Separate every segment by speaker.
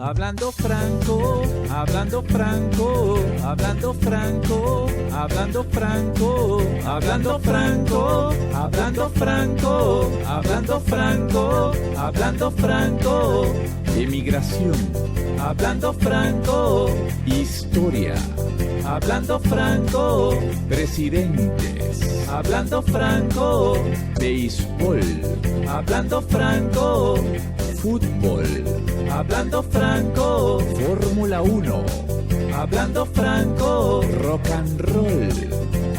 Speaker 1: hablando franco, hablando franco, hablando franco, hablando franco, hablando franco, hablando franco, hablando franco, hablando franco, emigración, hablando franco, historia, hablando franco, presidentes, hablando franco, béisbol, hablando franco, fútbol, hablando franco, Fórmula 1, hablando franco, rock and roll,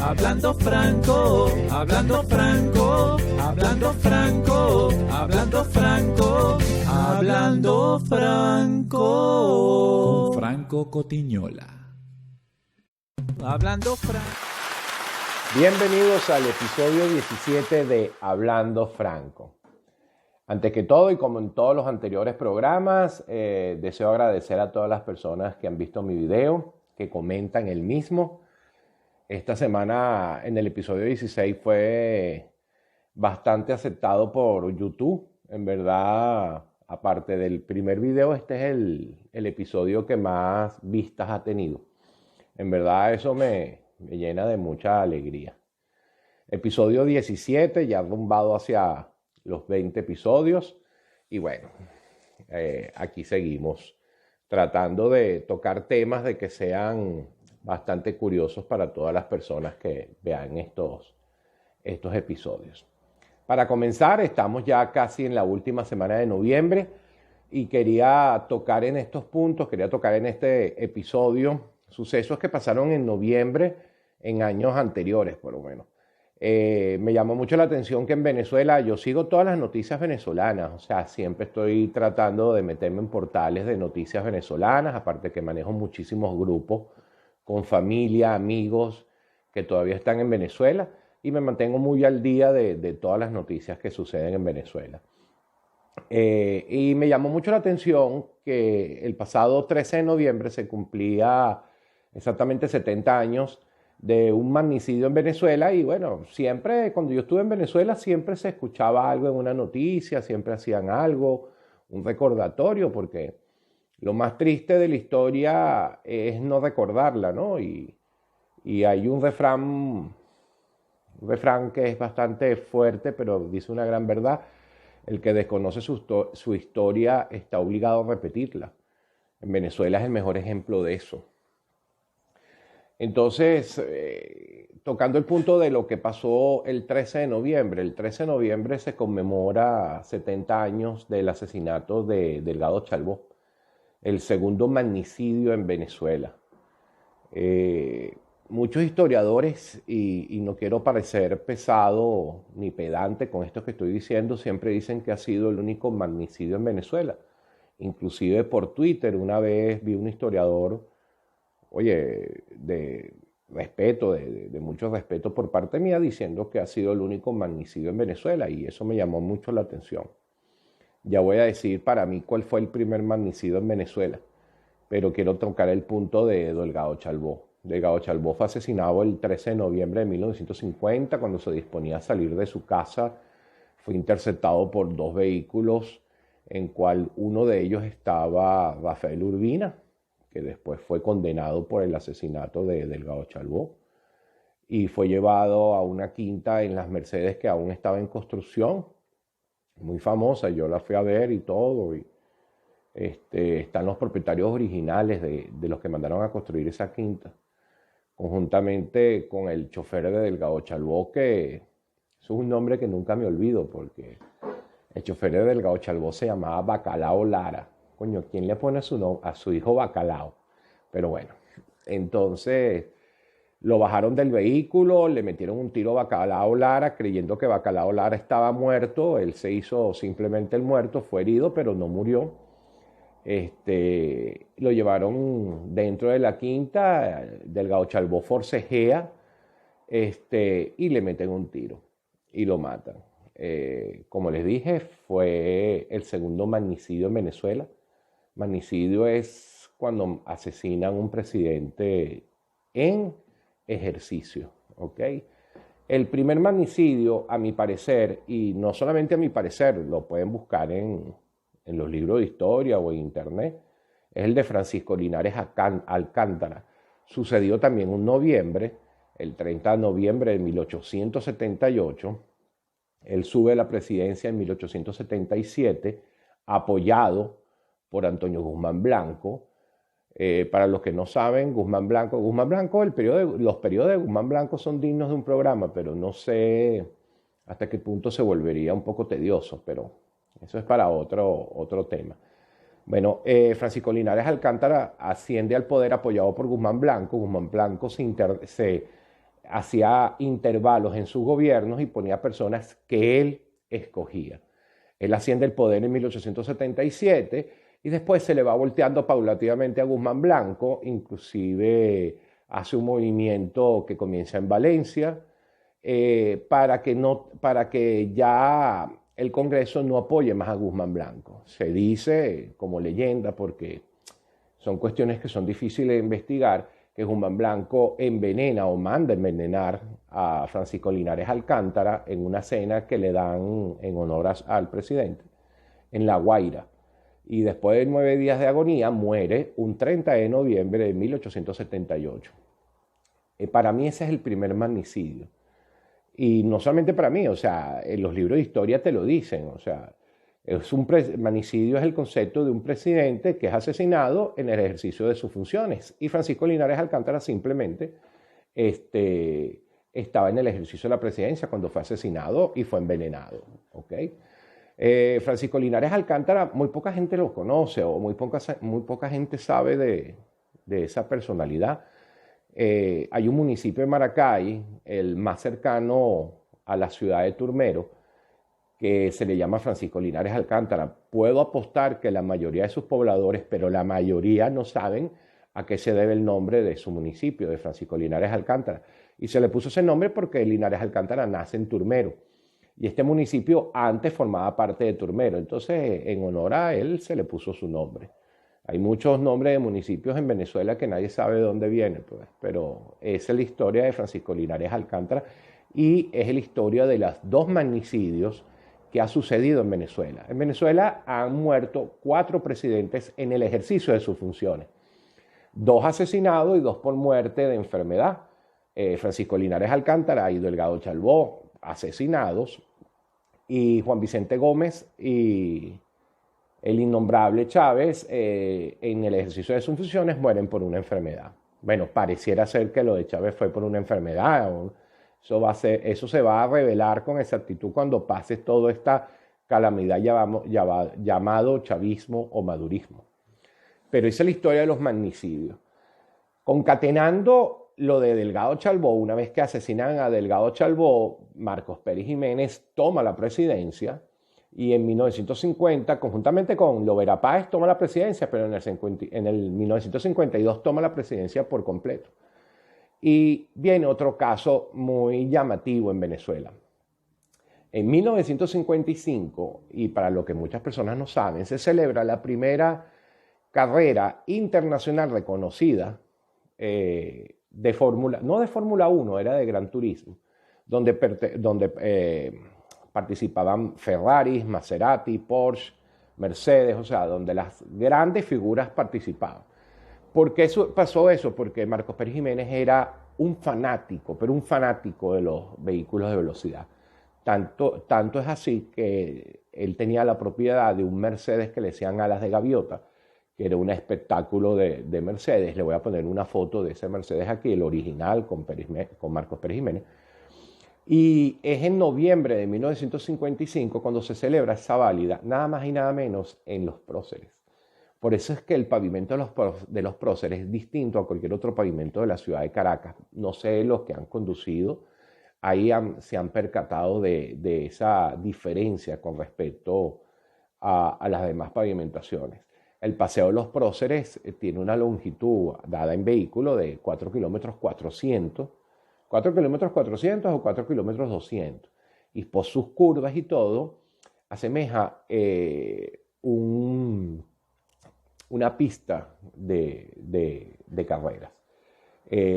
Speaker 1: hablando franco, hablando franco, hablando franco, hablando franco, hablando franco. Con Franco Cotiñola. Hablando franco.
Speaker 2: Bienvenidos al episodio 17 de Hablando Franco. Antes que todo, y como en todos los anteriores programas, deseo agradecer a todas las personas que han visto mi video, que comentan el mismo. Esta semana, en el episodio 16, fue bastante aceptado por YouTube. En verdad, aparte del primer video, este es el episodio que más vistas ha tenido. En verdad, eso me llena de mucha alegría. Episodio 17, ya rumbado hacia los 20 episodios. Y bueno, aquí seguimos tratando de tocar temas de que sean bastante curiosos para todas las personas que vean estos episodios. Para comenzar, estamos ya casi en la última semana de noviembre y quería tocar en estos puntos, quería tocar en este episodio sucesos que pasaron en noviembre en años anteriores, por lo menos. Me llamó mucho la atención que en Venezuela, yo sigo todas las noticias venezolanas, o sea, siempre estoy tratando de meterme en portales de noticias venezolanas, aparte que manejo muchísimos grupos con familia, amigos que todavía están en Venezuela y me mantengo muy al día de todas las noticias que suceden en Venezuela. Y me llamó mucho la atención que el pasado 13 de noviembre se cumplía exactamente 70 años de un magnicidio en Venezuela y bueno, siempre cuando yo estuve en Venezuela siempre se escuchaba algo en una noticia, siempre hacían algo, un recordatorio, porque lo más triste de la historia es no recordarla, ¿no? Y hay un refrán que es bastante fuerte, pero dice una gran verdad: el que desconoce su historia está obligado a repetirla. En Venezuela es el mejor ejemplo de eso. Entonces, tocando el punto de lo que pasó el 13 de noviembre. El 13 de noviembre se conmemora 70 años del asesinato de Delgado Chalbaud, el segundo magnicidio en Venezuela. Muchos historiadores, y no quiero parecer pesado ni pedante con esto que estoy diciendo, siempre dicen que ha sido el único magnicidio en Venezuela. Inclusive por Twitter una vez vi un historiador, de respeto, de mucho respeto por parte mía, diciendo que ha sido el único magnicidio en Venezuela, y eso me llamó mucho la atención. Ya voy a decir para mí cuál fue el primer magnicidio en Venezuela, pero quiero tocar el punto de Delgado Chalbaud. Delgado Chalbaud fue asesinado el 13 de noviembre de 1950, cuando se disponía a salir de su casa. Fue interceptado por dos vehículos, en cual uno de ellos estaba Rafael Urbina, que después fue condenado por el asesinato de Delgado Chalbaud, y fue llevado a una quinta en Las Mercedes que aún estaba en construcción, muy famosa. Yo la fui a ver y todo, y están los propietarios originales de los que mandaron a construir esa quinta, conjuntamente con el chofer de Delgado Chalbaud, que eso es un nombre que nunca me olvido, porque el chofer de Delgado Chalbaud se llamaba Bacalao Lara. Coño, ¿quién le pone a su hijo Bacalao? Pero bueno, entonces lo bajaron del vehículo, le metieron un tiro a Bacalao Lara, creyendo que Bacalao Lara estaba muerto. Él se hizo simplemente el muerto, fue herido, pero no murió. Lo llevaron dentro de la quinta, Delgado Chalbaud forcejea, y le meten un tiro y lo matan. Como les dije, fue el segundo magnicidio en Venezuela. Magnicidio es cuando asesinan a un presidente en ejercicio, ¿ok? El primer magnicidio, a mi parecer, y no solamente a mi parecer, lo pueden buscar en los libros de historia o en internet, es el de Francisco Linares Alcántara. Sucedió también un noviembre, el 30 de noviembre de 1878. Él sube a la presidencia en 1877, apoyado por Antonio Guzmán Blanco. Para los que no saben, Guzmán Blanco, los periodos de Guzmán Blanco son dignos de un programa, pero no sé hasta qué punto se volvería un poco tedioso, pero eso es para otro tema. Bueno, Francisco Linares Alcántara asciende al poder apoyado por Guzmán Blanco. Guzmán Blanco se hacía intervalos en sus gobiernos y ponía personas que él escogía. Él asciende al poder en 1877 y después se le va volteando paulativamente a Guzmán Blanco, inclusive hace un movimiento que comienza en Valencia para que ya el Congreso no apoye más a Guzmán Blanco. Se dice como leyenda, porque son cuestiones que son difíciles de investigar, que Guzmán Blanco envenena o manda envenenar a Francisco Linares Alcántara en una cena que le dan en honor al presidente en La Guaira. Y después de 9 días de agonía muere un 30 de noviembre de 1878. Para mí ese es el primer magnicidio. Y no solamente para mí, o sea, en los libros de historia te lo dicen, o sea, magnicidio es el concepto de un presidente que es asesinado en el ejercicio de sus funciones. Y Francisco Linares Alcántara simplemente estaba en el ejercicio de la presidencia cuando fue asesinado y fue envenenado, ¿ok? Francisco Linares Alcántara, muy poca gente lo conoce o muy poca gente sabe de esa personalidad. Hay un municipio de Maracay, el más cercano a la ciudad de Turmero, que se le llama Francisco Linares Alcántara. Puedo apostar que la mayoría de sus pobladores, pero la mayoría no saben a qué se debe el nombre de su municipio, de Francisco Linares Alcántara. Y se le puso ese nombre porque Linares Alcántara nace en Turmero. Y este municipio antes formaba parte de Turmero. Entonces, en honor a él, se le puso su nombre. Hay muchos nombres de municipios en Venezuela que nadie sabe de dónde vienen, pues, pero esa es la historia de Francisco Linares Alcántara y es la historia de los 2 magnicidios que ha sucedido en Venezuela. En Venezuela han muerto 4 presidentes en el ejercicio de sus funciones. 2 asesinados y 2 por muerte de enfermedad. Francisco Linares Alcántara y Delgado Chalbó, asesinados, y Juan Vicente Gómez y el innombrable Chávez, en el ejercicio de sus funciones, mueren por una enfermedad. Bueno, pareciera ser que lo de Chávez fue por una enfermedad. Eso se va a revelar con exactitud cuando pase toda esta calamidad llamado chavismo o madurismo. Pero esa es la historia de los magnicidios. Concatenando lo de Delgado Chalbó, una vez que asesinan a Delgado Chalbó, Marcos Pérez Jiménez toma la presidencia. Y en 1950, conjuntamente con Lovera Páez, toma la presidencia, pero en el 1952 toma la presidencia por completo. Y viene otro caso muy llamativo en Venezuela. En 1955, y para lo que muchas personas no saben, se celebra la primera carrera internacional reconocida de Fórmula, no de Fórmula 1, era de Gran Turismo, donde participaban Ferrari, Maserati, Porsche, Mercedes, o sea, donde las grandes figuras participaban. ¿Por qué pasó eso? Porque Marcos Pérez Jiménez era un fanático, pero un fanático de los vehículos de velocidad. Tanto es así que él tenía la propiedad de un Mercedes que le decían alas de gaviota, que era un espectáculo de Mercedes. Le voy a poner una foto de ese Mercedes aquí, el original con Marcos Pérez Jiménez. Y es en noviembre de 1955 cuando se celebra esa válida, nada más y nada menos, en Los Próceres. Por eso es que el pavimento de los Próceres es distinto a cualquier otro pavimento de la ciudad de Caracas. No sé los que han conducido, ahí se han percatado de esa diferencia con respecto a las demás pavimentaciones. El Paseo de los Próceres tiene una longitud dada en vehículo de 4 kilómetros 400, 4 kilómetros 400 o 4 kilómetros 200. Y por sus curvas y todo, asemeja una pista de carreras.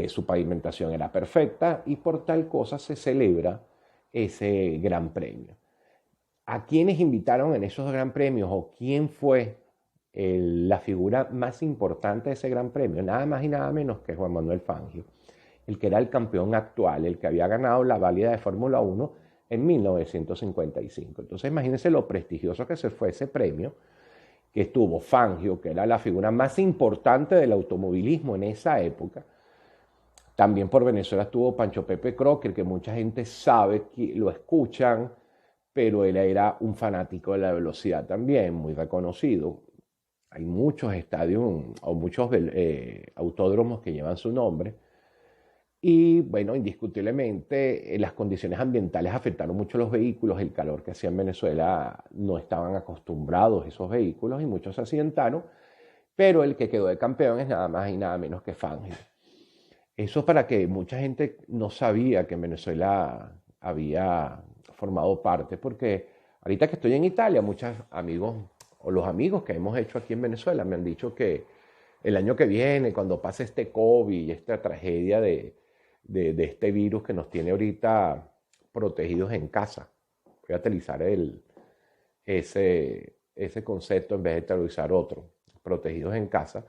Speaker 2: Su pavimentación era perfecta y por tal cosa se celebra ese gran premio. ¿A quiénes invitaron en esos gran premios o quién fue la figura más importante de ese gran premio, nada más y nada menos que Juan Manuel Fangio, el que era el campeón actual, el que había ganado la válida de Fórmula 1 en 1955. Entonces imagínense lo prestigioso que se fue ese premio, que estuvo Fangio, que era la figura más importante del automovilismo en esa época. También por Venezuela estuvo Pancho Pepe Crocker, que mucha gente sabe, que lo escuchan, pero él era un fanático de la velocidad también, muy reconocido. Hay muchos estadios o muchos autódromos que llevan su nombre. Y bueno, indiscutiblemente las condiciones ambientales afectaron mucho a los vehículos, el calor que hacía en Venezuela no estaban acostumbrados esos vehículos y muchos se accidentaron, pero el que quedó de campeón es nada más y nada menos que Fangio. Eso es para que mucha gente no sabía que en Venezuela había formado parte, porque ahorita que estoy en Italia, muchos amigos o los amigos que hemos hecho aquí en Venezuela me han dicho que el año que viene, cuando pase este COVID y esta tragedia de este virus que nos tiene ahorita protegidos en casa, voy a utilizar ese concepto en vez de utilizar otro, protegidos en casa,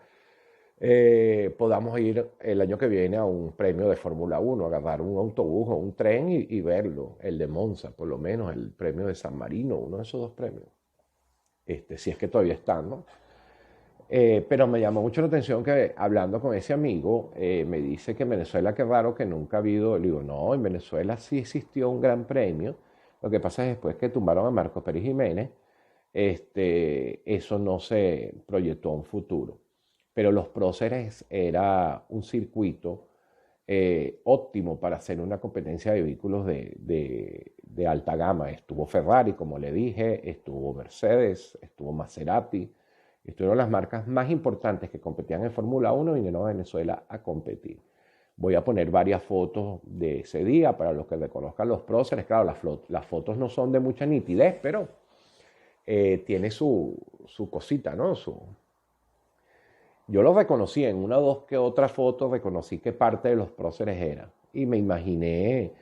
Speaker 2: podamos ir el año que viene a un premio de Fórmula 1, agarrar un autobús o un tren y verlo, el de Monza, por lo menos, el premio de San Marino, uno de esos dos premios, si es que todavía están, ¿no? Pero me llamó mucho la atención que hablando con ese amigo, me dice que en Venezuela, qué raro que nunca ha habido. Le digo, no, en Venezuela sí existió un gran premio. Lo que pasa es después que tumbaron a Marcos Pérez Jiménez, eso no se proyectó a un futuro. Pero los próceres era un circuito óptimo para hacer una competencia de vehículos de alta gama. Estuvo Ferrari, como le dije, estuvo Mercedes, estuvo Maserati. Estuvieron las marcas más importantes que competían en Fórmula 1 y vinieron a Venezuela a competir. Voy a poner varias fotos de ese día para los que reconozcan los próceres. Claro, las fotos no son de mucha nitidez, pero tiene su cosita, ¿no? Yo lo reconocí en una o dos que otras fotos, reconocí qué parte de los próceres era. Y me imaginé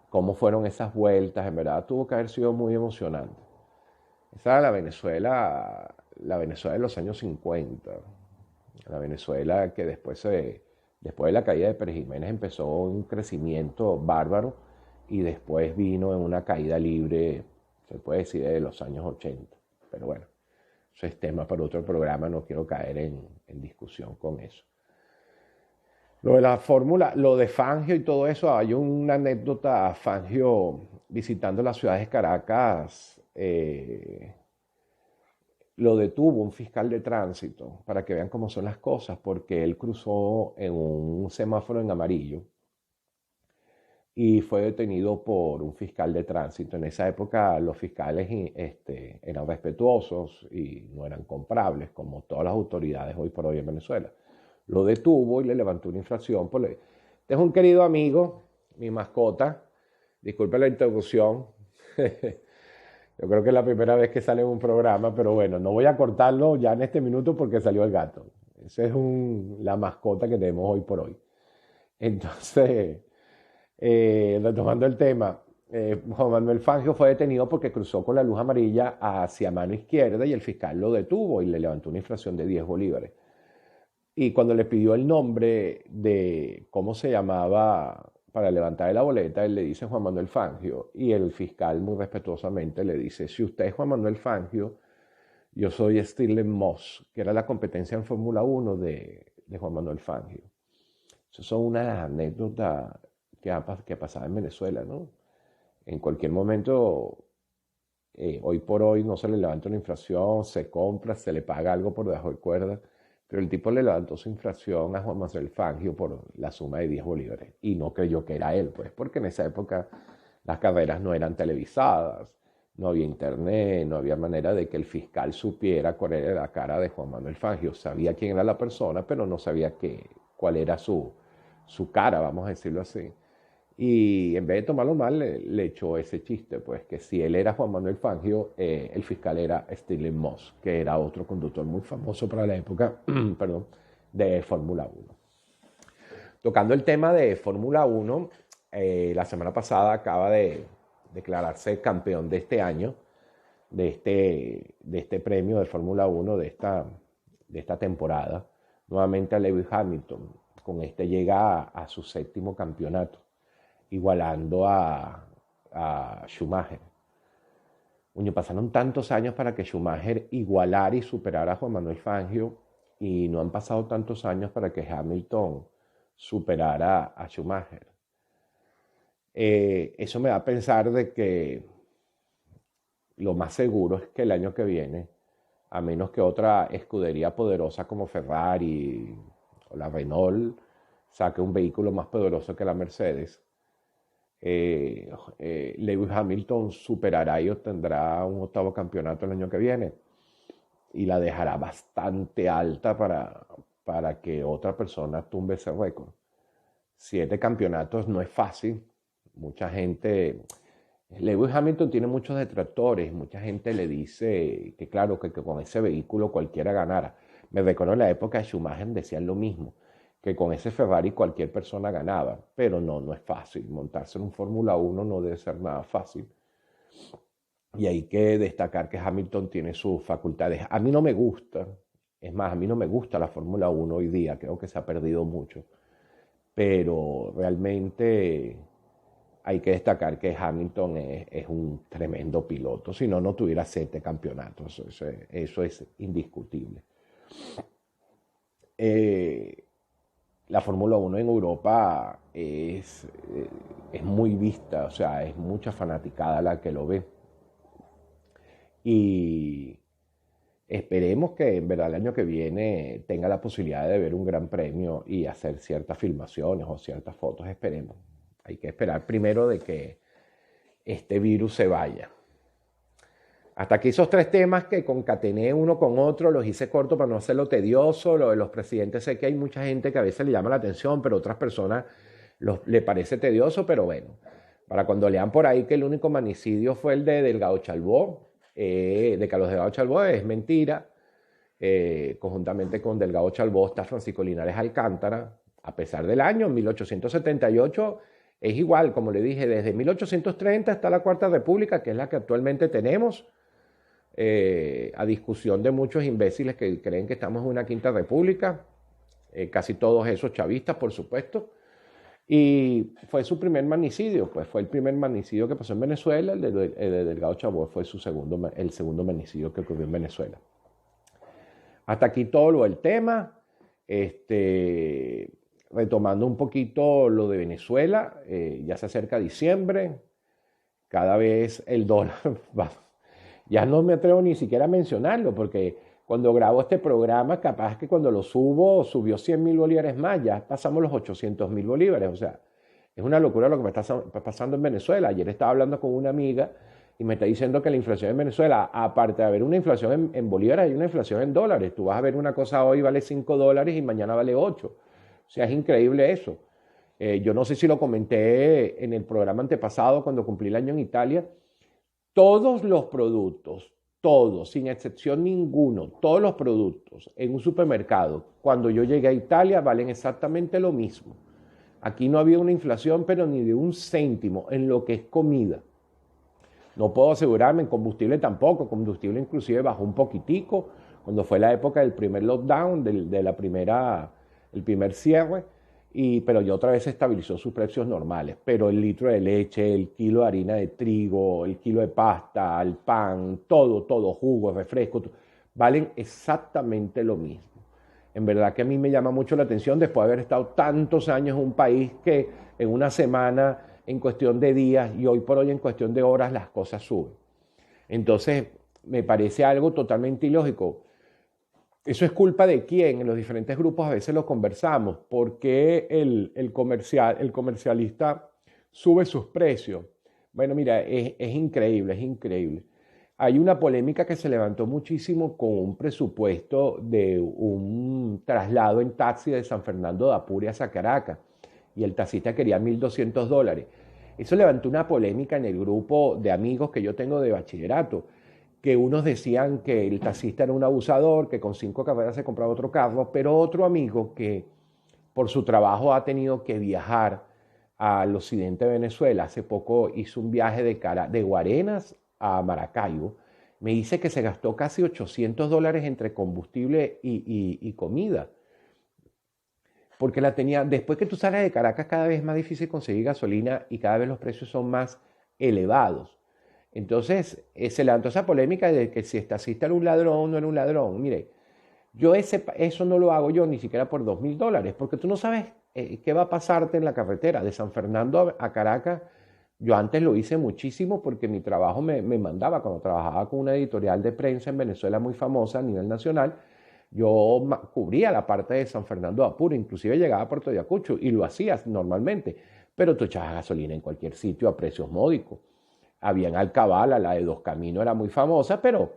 Speaker 2: cómo fueron esas vueltas. En verdad tuvo que haber sido muy emocionante. Esa era la Venezuela de los años 50, la Venezuela que después de la caída de Pérez Jiménez empezó un crecimiento bárbaro y después vino en una caída libre, se puede decir, de los años 80. Pero bueno, eso es tema para otro programa, no quiero caer en discusión con eso. Lo de la fórmula, lo de Fangio y todo eso, hay una anécdota, Fangio visitando la ciudad de Caracas, lo detuvo un fiscal de tránsito para que vean cómo son las cosas, porque él cruzó en un semáforo en amarillo y fue detenido por un fiscal de tránsito. En esa época los fiscales eran respetuosos y no eran comprables, como todas las autoridades hoy por hoy en Venezuela. Lo detuvo y le levantó una infracción. Este es un querido amigo, mi mascota. Disculpe la interrupción. Yo creo que es la primera vez que sale en un programa, pero bueno, no voy a cortarlo ya en este minuto porque salió el gato. Esa es la mascota que tenemos hoy por hoy. Entonces, retomando el tema, Juan Manuel Fangio fue detenido porque cruzó con la luz amarilla hacia mano izquierda y el fiscal lo detuvo y le levantó una infracción de 10 bolívares. Y cuando le pidió el nombre de cómo se llamaba para levantar la boleta, él le dice Juan Manuel Fangio y el fiscal muy respetuosamente le dice, si usted es Juan Manuel Fangio, yo soy Stirling Moss, que era la competencia en Fórmula 1 de Juan Manuel Fangio. Esas son una de las anécdotas que pasaba en Venezuela, ¿no? En cualquier momento, hoy por hoy no se le levanta una infracción, se compra, se le paga algo por debajo de cuerda, pero el tipo le levantó su infracción a Juan Manuel Fangio por la suma de 10 bolívares y no creyó que era él, pues, porque en esa época las carreras no eran televisadas, no había internet, no había manera de que el fiscal supiera cuál era la cara de Juan Manuel Fangio. Sabía quién era la persona, pero no sabía cuál era su cara, vamos a decirlo así. Y en vez de tomarlo mal, le echó ese chiste, pues que si él era Juan Manuel Fangio, el fiscal era Stirling Moss, que era otro conductor muy famoso para la época perdón, de Fórmula 1. Tocando el tema de Fórmula 1, la semana pasada acaba de declararse campeón de este año, de este premio de Fórmula 1, de esta de esta temporada, nuevamente a Lewis Hamilton. Con este llega a su 7º campeonato, igualando a Schumacher. Pasaron tantos años para que Schumacher igualara y superara a Juan Manuel Fangio, y no han pasado tantos años para que Hamilton superara a Schumacher. Eso me da a pensar de que lo más seguro es que el año que viene, a menos que otra escudería poderosa como Ferrari o la Renault saque un vehículo más poderoso que la Mercedes, Lewis Hamilton superará y obtendrá un 8º campeonato el año que viene, y la dejará bastante alta para que otra persona tumbe ese récord. 7 campeonatos no es fácil. Mucha gente... Lewis Hamilton tiene muchos detractores. Mucha gente le dice que claro, que con ese vehículo cualquiera ganara. Me recuerdo en la época de Schumacher decían lo mismo, que con ese Ferrari cualquier persona ganaba. Pero no es fácil. Montarse en un Fórmula 1 no debe ser nada fácil. Y hay que destacar que Hamilton tiene sus facultades. A mí no me gusta. Es más, a mí no me gusta la Fórmula 1 hoy día. Creo que se ha perdido mucho. Pero realmente hay que destacar que Hamilton es un tremendo piloto. Si no, no tuviera 7 campeonatos. Eso es indiscutible. La Fórmula 1 en Europa es muy vista. O sea, es mucha fanaticada la que lo ve. Y esperemos que en verdad el año que viene tenga la posibilidad de ver un gran premio y hacer ciertas filmaciones o ciertas fotos. Esperemos. Hay que esperar primero de que este virus se vaya. Hasta aquí esos 3 temas que concatené uno con otro, los hice corto para no hacerlo tedioso. Lo de los presidentes, sé que hay mucha gente que a veces le llama la atención, pero a otras personas le parece tedioso, pero bueno. Para cuando lean por ahí que el único magnicidio fue el de Delgado Chalbaud, de Carlos Delgado Chalbaud, es mentira. Conjuntamente con Delgado Chalbaud está Francisco Linares Alcántara. A pesar del año, en 1878, es igual, como le dije, desde 1830 está la Cuarta República, que es la que actualmente tenemos, a discusión de muchos imbéciles que creen que estamos en una Quinta República, casi todos esos chavistas, por supuesto. Y fue su primer magnicidio, pues fue el primer magnicidio que pasó en Venezuela. El de Delgado Chalbaud fue el segundo magnicidio que ocurrió en Venezuela. Hasta aquí todo lo del tema. Retomando un poquito lo de Venezuela, ya se acerca diciembre, cada vez el dólar va. Ya no me atrevo ni siquiera a mencionarlo, porque cuando grabo este programa, capaz que cuando lo subo, subió 100.000 bolívares más, ya pasamos los 800.000 bolívares. O sea, es una locura lo que me está pasando en Venezuela. Ayer estaba hablando con una amiga y me está diciendo que la inflación en Venezuela, aparte de haber una inflación en bolívares, hay una inflación en dólares. Tú vas a ver una cosa hoy vale $5 y mañana vale 8. O sea, es increíble eso. Yo no sé si lo comenté en el programa antepasado cuando cumplí el año en Italia. Todos los productos, todos, sin excepción ninguno, todos los productos en un supermercado, cuando yo llegué a Italia, valen exactamente lo mismo. Aquí no había una inflación, pero ni de un céntimo en lo que es comida. No puedo asegurarme, en combustible tampoco. Combustible inclusive bajó un poquitico cuando fue la época del primer lockdown, el primer cierre, pero ya otra vez se estabilizó sus precios normales. Pero el litro de leche, el kilo de harina de trigo, el kilo de pasta, el pan, todo, jugo, refresco, valen exactamente lo mismo. En verdad que a mí me llama mucho la atención después de haber estado tantos años en un país que en una semana, en cuestión de días y hoy por hoy en cuestión de horas las cosas suben. Entonces me parece algo totalmente ilógico. ¿Eso es culpa de quién? En los diferentes grupos a veces lo conversamos. ¿Por qué el comercialista sube sus precios? Bueno, mira, es increíble, es increíble. Hay una polémica que se levantó muchísimo con un presupuesto de un traslado en taxi de San Fernando de Apure hacia Caracas y el taxista quería $1.200. Eso levantó una polémica en el grupo de amigos que yo tengo de bachillerato, que unos decían que el taxista era un abusador, que con 5 carreras se compraba otro carro, pero otro amigo que por su trabajo ha tenido que viajar al occidente de Venezuela, hace poco hizo un viaje de Guarenas a Maracaibo, me dice que se gastó casi $800 entre combustible y comida. Porque la tenía, después que tú sales de Caracas, cada vez es más difícil conseguir gasolina y cada vez los precios son más elevados. Entonces, se levantó esa polémica de que si el taxista era un ladrón o no era un ladrón. Mire, eso no lo hago yo ni siquiera por $2.000, porque tú no sabes qué va a pasarte en la carretera de San Fernando a Caracas. Yo antes lo hice muchísimo porque mi trabajo me mandaba, cuando trabajaba con una editorial de prensa en Venezuela muy famosa a nivel nacional, yo cubría la parte de San Fernando de Apure, inclusive llegaba a Puerto de Ayacucho y lo hacías normalmente, pero tú echabas gasolina en cualquier sitio a precios módicos. Había en Alcabala, la de Dos Caminos era muy famosa, pero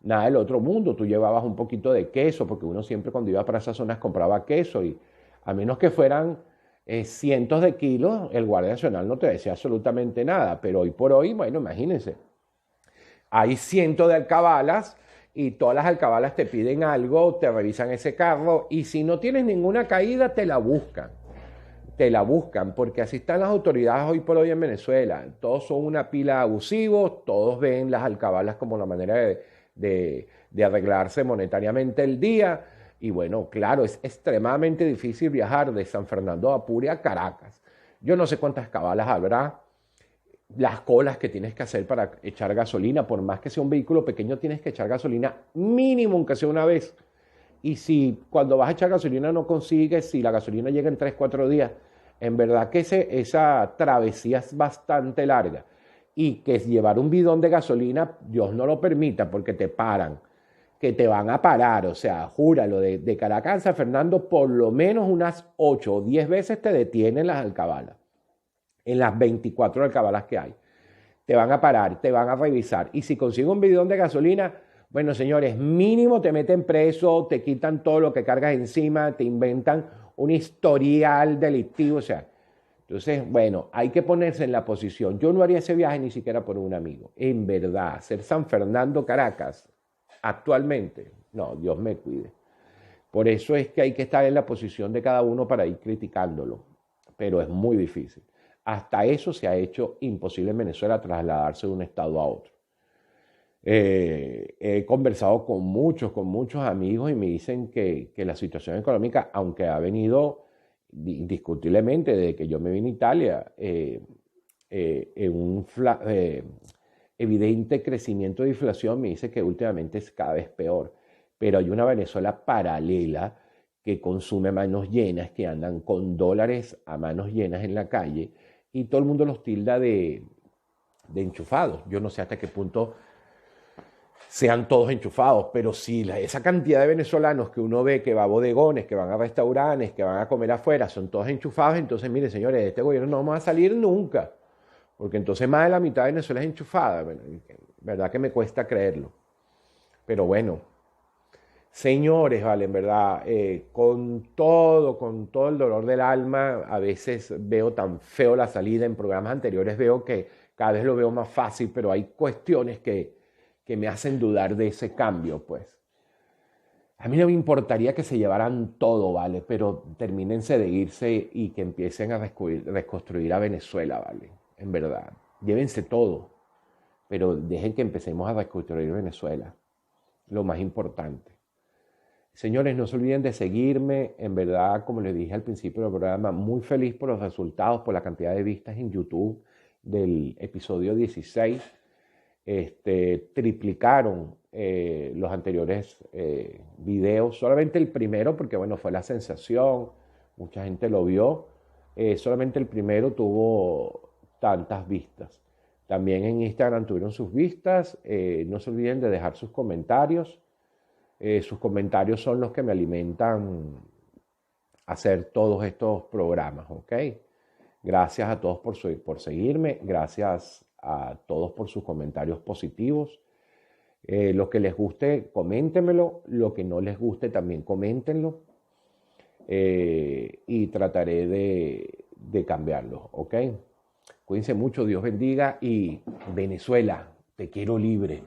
Speaker 2: nada del otro mundo. Tú llevabas un poquito de queso, porque uno siempre cuando iba para esas zonas compraba queso y a menos que fueran cientos de kilos, el Guardia Nacional no te decía absolutamente nada. Pero hoy por hoy, bueno, imagínense, hay cientos de alcabalas y todas las alcabalas te piden algo, te revisan ese carro y si no tienes ninguna caída, te la buscan. Te la buscan, porque así están las autoridades hoy por hoy en Venezuela. Todos son una pila abusivos, todos ven las alcabalas como la manera de arreglarse monetariamente el día. Y bueno, claro, es extremadamente difícil viajar de San Fernando de Apure a Caracas. Yo no sé cuántas cabalas habrá, las colas que tienes que hacer para echar gasolina, por más que sea un vehículo pequeño, tienes que echar gasolina mínimo, aunque sea una vez. Y si cuando vas a echar gasolina no consigues, si la gasolina llega en 3, 4 días, en verdad que esa travesía es bastante larga. Y que llevar un bidón de gasolina, Dios no lo permita, porque te paran, que te van a parar. O sea, júralo, de Caracas a San Fernando, por lo menos unas 8 o 10 veces te detienen las alcabalas. En las 24 alcabalas que hay. Te van a parar, te van a revisar. Y si consigues un bidón de gasolina, bueno, señores, mínimo te meten preso, te quitan todo lo que cargas encima, te inventan un historial delictivo, o sea. Entonces, bueno, hay que ponerse en la posición. Yo no haría ese viaje ni siquiera por un amigo. En verdad, hacer San Fernando, Caracas, actualmente, no, Dios me cuide. Por eso es que hay que estar en la posición de cada uno para ir criticándolo. Pero es muy difícil. Hasta eso se ha hecho imposible en Venezuela trasladarse de un estado a otro. He conversado con muchos amigos y me dicen que la situación económica, aunque ha venido indiscutiblemente desde que yo me vine a Italia, en un evidente crecimiento de inflación, me dice que últimamente es cada vez peor. Pero hay una Venezuela paralela que consume manos llenas, que andan con dólares a manos llenas en la calle y todo el mundo los tilda de enchufados. Yo no sé hasta qué punto sean todos enchufados, pero si esa cantidad de venezolanos que uno ve que va a bodegones, que van a restaurantes, que van a comer afuera, son todos enchufados, entonces mire señores, de este gobierno no vamos a salir nunca, porque entonces más de la mitad de Venezuela es enchufada. Bueno, verdad que me cuesta creerlo, pero bueno, señores, vale, en verdad, con todo el dolor del alma, a veces veo tan feo la salida. En programas anteriores veo que cada vez lo veo más fácil, pero hay cuestiones que me hacen dudar de ese cambio, pues. A mí no me importaría que se llevaran todo, ¿vale? Pero termínense de irse y que empiecen a reconstruir a Venezuela, ¿vale? En verdad, llévense todo, pero dejen que empecemos a reconstruir Venezuela, lo más importante. Señores, no se olviden de seguirme, en verdad, como les dije al principio del programa, muy feliz por los resultados, por la cantidad de vistas en YouTube del episodio 16. Triplicaron los anteriores videos, solamente el primero, porque bueno, fue la sensación, mucha gente lo vio, solamente el primero tuvo tantas vistas. También en Instagram tuvieron sus vistas. No se olviden de dejar sus comentarios. Sus comentarios son los que me alimentan a hacer todos estos programas, ¿ok? Gracias a todos por seguirme, gracias a todos por sus comentarios positivos. Lo que les guste, coméntenmelo. Lo que no les guste, también coméntenlo. Y trataré de cambiarlo, ¿ok? Cuídense mucho, Dios bendiga y Venezuela, te quiero libre.